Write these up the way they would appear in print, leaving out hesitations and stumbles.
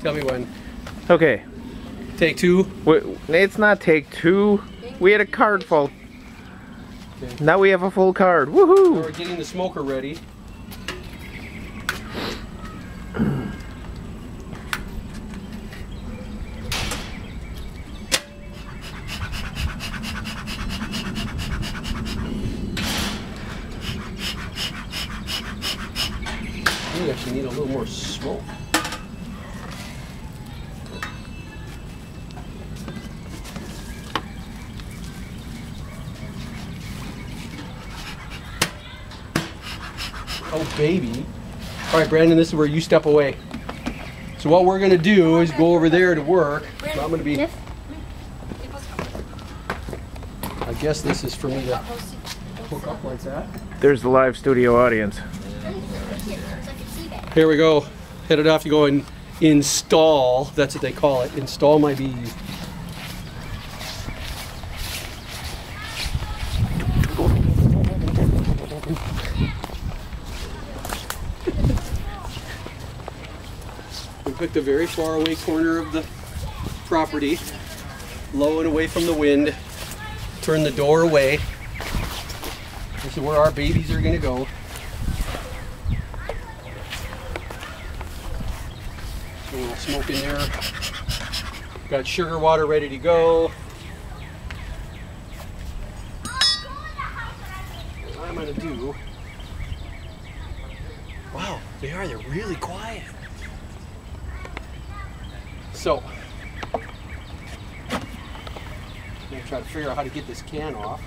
Tell me when. Okay. Take two? It's not take two. We had a card full. Okay. Now we have a full card. Woohoo! So we're getting the smoker ready. We actually need a little more smoke. Oh baby. All right, Brandon, this is where you step away. So what we're gonna do is go over there to work. So I'm gonna be, I guess this is for me to hook up like that. There's the live studio audience. Here we go. Headed off to go and install, that's what they call it, install my bees. We picked a very far away corner of the property, low and away from the wind. Turn the door away. This is where our babies are gonna go. A little smoke in there. Got sugar water ready to go. What I'm gonna do. Wow, they're really quiet. So, I'm gonna try to figure out how to get this can off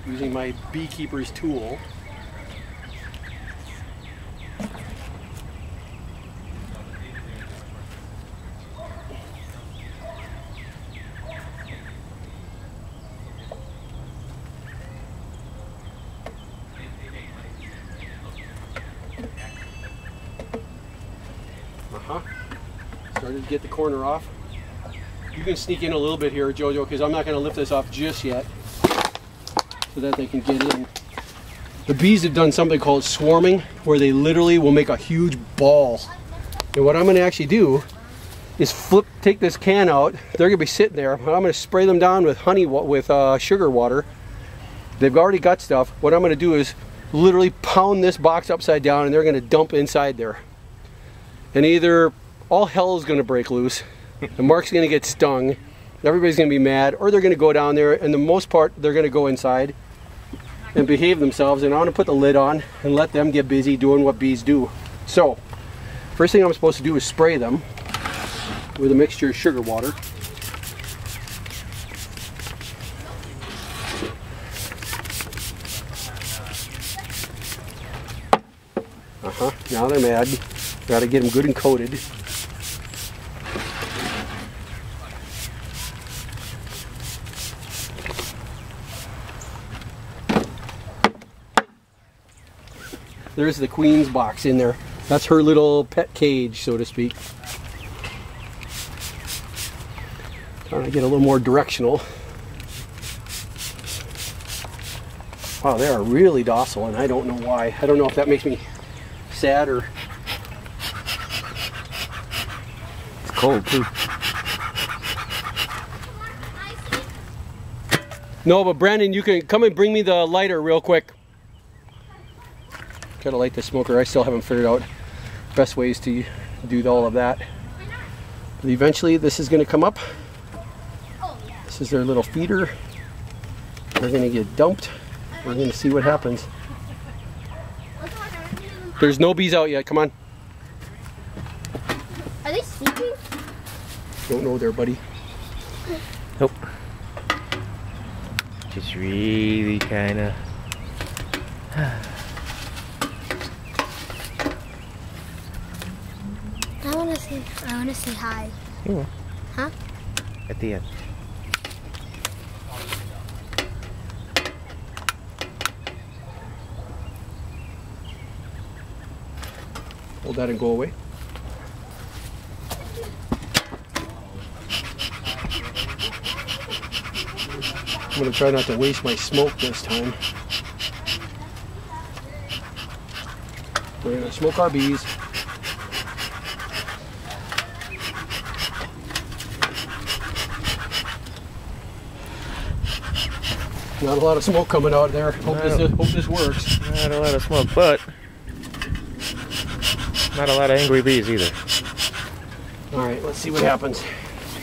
using my beekeeper's tool. Started to get the corner off. You can sneak in a little bit here, Jojo, because I'm not going to lift this off just yet so that they can get in. The bees have done something called swarming, where they literally will make a huge ball. And what I'm going to actually do is take this can out. They're going to be sitting there. I'm going to spray them down with sugar water. They've already got stuff. What I'm going to do is literally pound this box upside down, and they're going to dump inside there. And either all hell is going to break loose, and Mark's going to get stung, everybody's going to be mad, or they're going to go down there, and the most part they're going to go inside and behave themselves, and I'm going to put the lid on and let them get busy doing what bees do. So, first thing I'm supposed to do is spray them with a mixture of sugar water. Now they're mad. Got to get them good and coated. There's the queen's box in there. That's her little pet cage, so to speak. Trying to get a little more directional. Wow, they are really docile, and I don't know why. I don't know if that makes me sad or... It's cold too. No, but Brandon, you can come and bring me the lighter real quick. Gotta light the smoker. I still haven't figured out best ways to do all of that. But eventually this is gonna come up. This is their little feeder. They're gonna get dumped. We're gonna see what happens. There's no bees out yet. Come on. Are they sleeping? Don't know there, buddy. Nope. Just really kind of... I want to say hi. You will. Huh? At the end. Hold that and go away. I'm going to try not to waste my smoke this time. We're going to smoke our bees. Not a lot of smoke coming out there. Hope this works. Not a lot of smoke, but not a lot of angry bees either. All right, let's see what happens.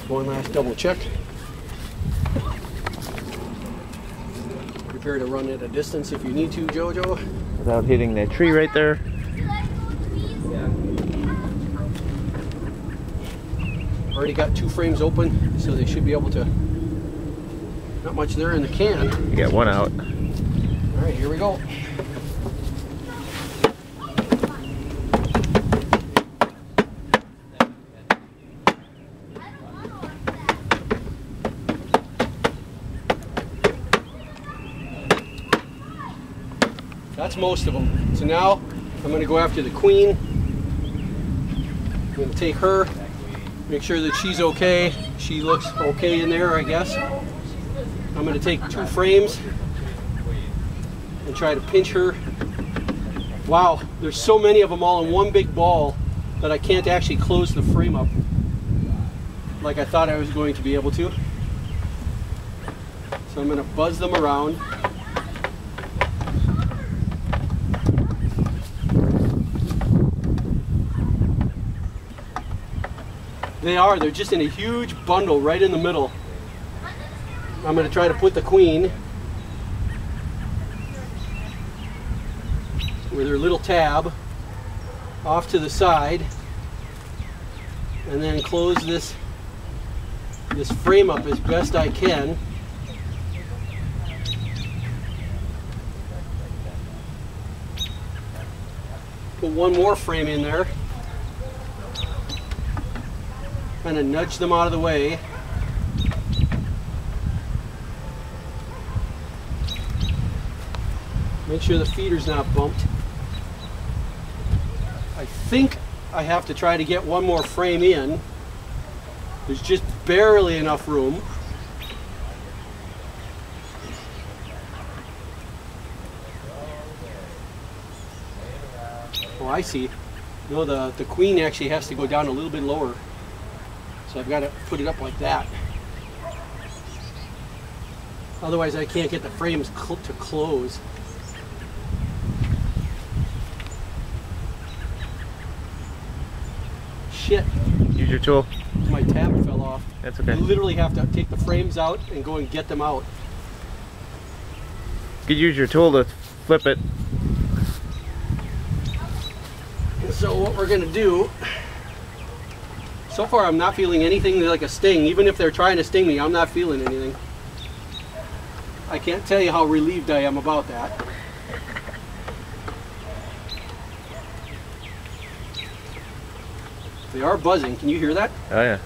One last double check. Prepare to run at a distance if you need to, Jojo. Without hitting that tree right there. Already got 2 frames open, so they should be able to. Not much there in the can. You got one out. All right, here we go. That's most of them. So now I'm going to go after the queen. I'm going to take her, make sure that she's okay. She looks okay in there, I guess. I'm going to take 2 frames and try to pinch her. Wow, there's so many of them all in one big ball that I can't actually close the frame up like I thought I was going to be able to. So I'm going to buzz them around. They're just in a huge bundle right in the middle. I'm going to try to put the queen with her little tab off to the side and then close this frame up as best I can. Put one more frame in there. Kind of nudge them out of the way. Make sure the feeder's not bumped. I think I have to try to get one more frame in. There's just barely enough room. Oh, I see. No, the queen actually has to go down a little bit lower. So I've got to put it up like that. Otherwise I can't get the frames to close. Shit. Use your tool. My tab fell off. That's okay. You literally have to take the frames out and go and get them out. You could use your tool to flip it. And so what we're going to do, so far I'm not feeling anything like a sting. Even if they're trying to sting me, I'm not feeling anything. I can't tell you how relieved I am about that. They are buzzing. Can you hear that? Oh yeah.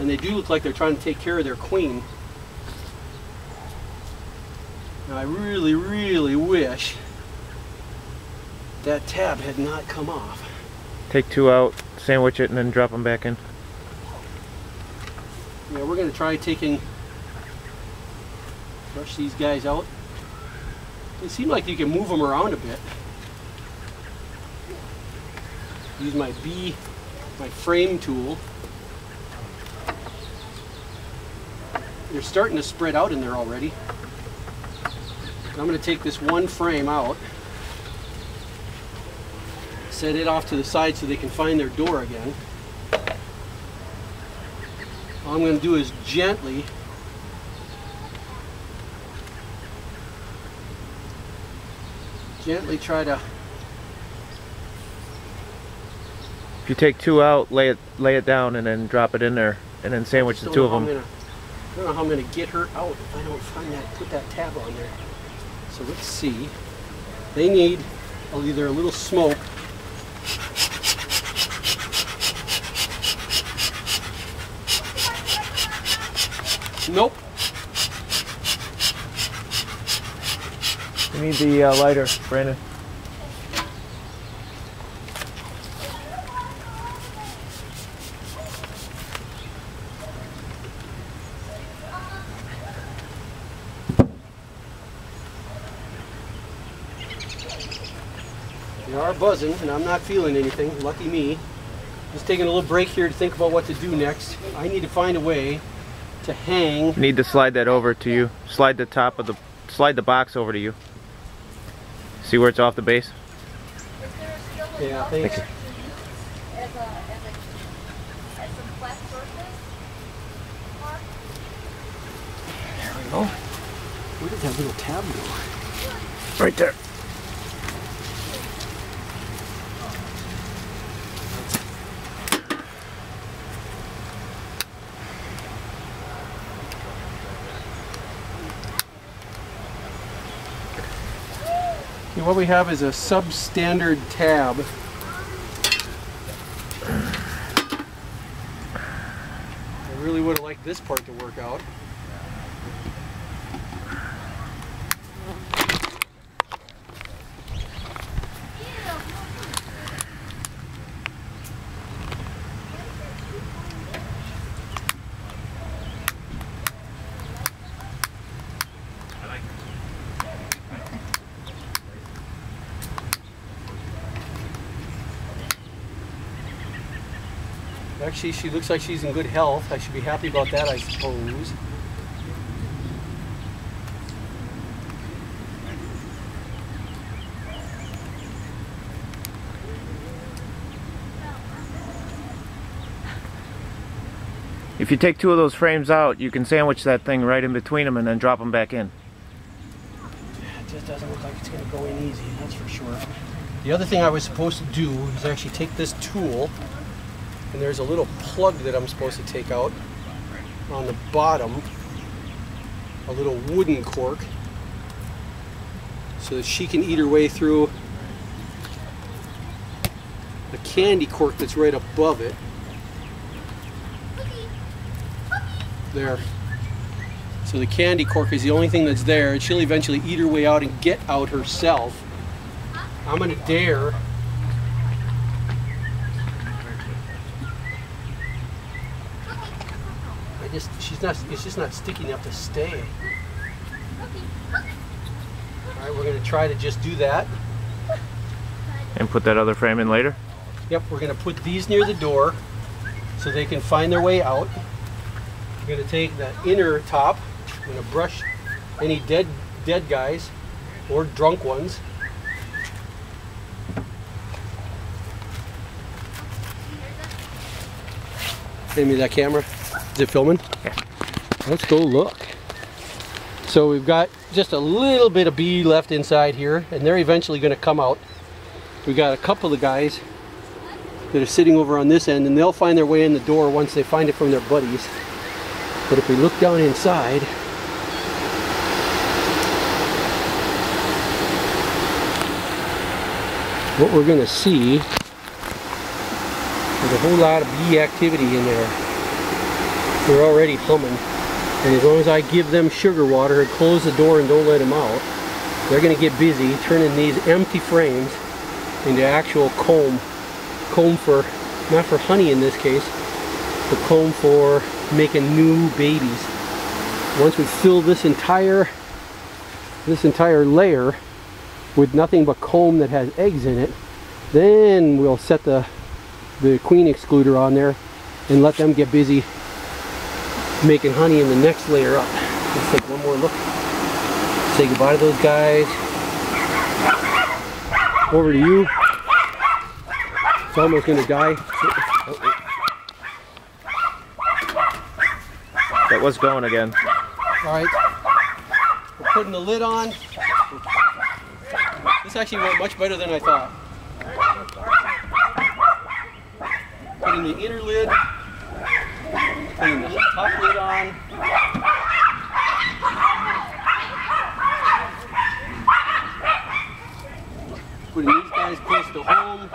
And they do look like they're trying to take care of their queen. Now I really, really wish that tab had not come off. Take 2 out, sandwich it, and then drop them back in. Yeah, we're going to try brush these guys out. They seem like you can move them around a bit. Use my frame tool. They're starting to spread out in there already. I'm going to take this one frame out, set it off to the side so they can find their door again. All I'm going to do is gently try to. If you take 2 out, lay it down, and then drop it in there, and then sandwich the 2 of them. I don't know how I'm going to get her out if I don't put that tab on there. So let's see. They need either a little smoke. Nope. You need the lighter, Brandon. They are buzzing, and I'm not feeling anything. Lucky me. Just taking a little break here to think about what to do next. I need to find a way to to hang. Need to slide that over to you. Slide the box over to you. See where it's off the base? Yeah, thanks. Thank you. There we go. Where did that little tab go? Right there. Okay, what we have is a substandard tab. I really would have liked this part to work out. Actually, she looks like she's in good health. I should be happy about that, I suppose. If you take two of those frames out, you can sandwich that thing right in between them and then drop them back in. It just doesn't look like it's going to go in easy, that's for sure. The other thing I was supposed to do is actually take this tool, and there's a little plug that I'm supposed to take out on the bottom, a little wooden cork, so that she can eat her way through the candy cork that's right above it. There. So the candy cork is the only thing that's there, and she'll eventually eat her way out and get out herself. I'm gonna dare it's just not sticky enough to stay. Alright, we're gonna try to just do that. And put that other frame in later? Yep, we're gonna put these near the door so they can find their way out. We're gonna take the inner top, I'm gonna brush any dead guys or drunk ones. Hand me that camera. Is it filming? Yeah. Let's go look. So we've got just a little bit of bee left inside here, and they're eventually going to come out. We got a couple of guys that are sitting over on this end, and they'll find their way in the door once they find it from their buddies. But if we look down inside, what we're going to see is a whole lot of bee activity in there. They're already humming, and as long as I give them sugar water and close the door and don't let them out, they're going to get busy turning these empty frames into actual comb for, not for honey in this case, but comb for making new babies. Once we fill this entire layer with nothing but comb that has eggs in it, then we'll set the queen excluder on there and let them get busy making honey in the next layer up. Let's take one more look. Say goodbye to those guys. Over to you. It's almost gonna die. That was going again. Alright. We're putting the lid on. This actually went much better than I thought. Putting the inner lid. Putting the top lid on. Putting these guys close to home.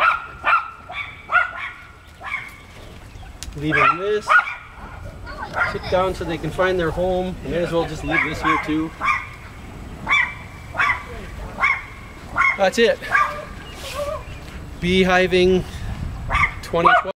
Leaving this. Sit down so they can find their home. I may as well just leave this here too. That's it. Beehiving 2012.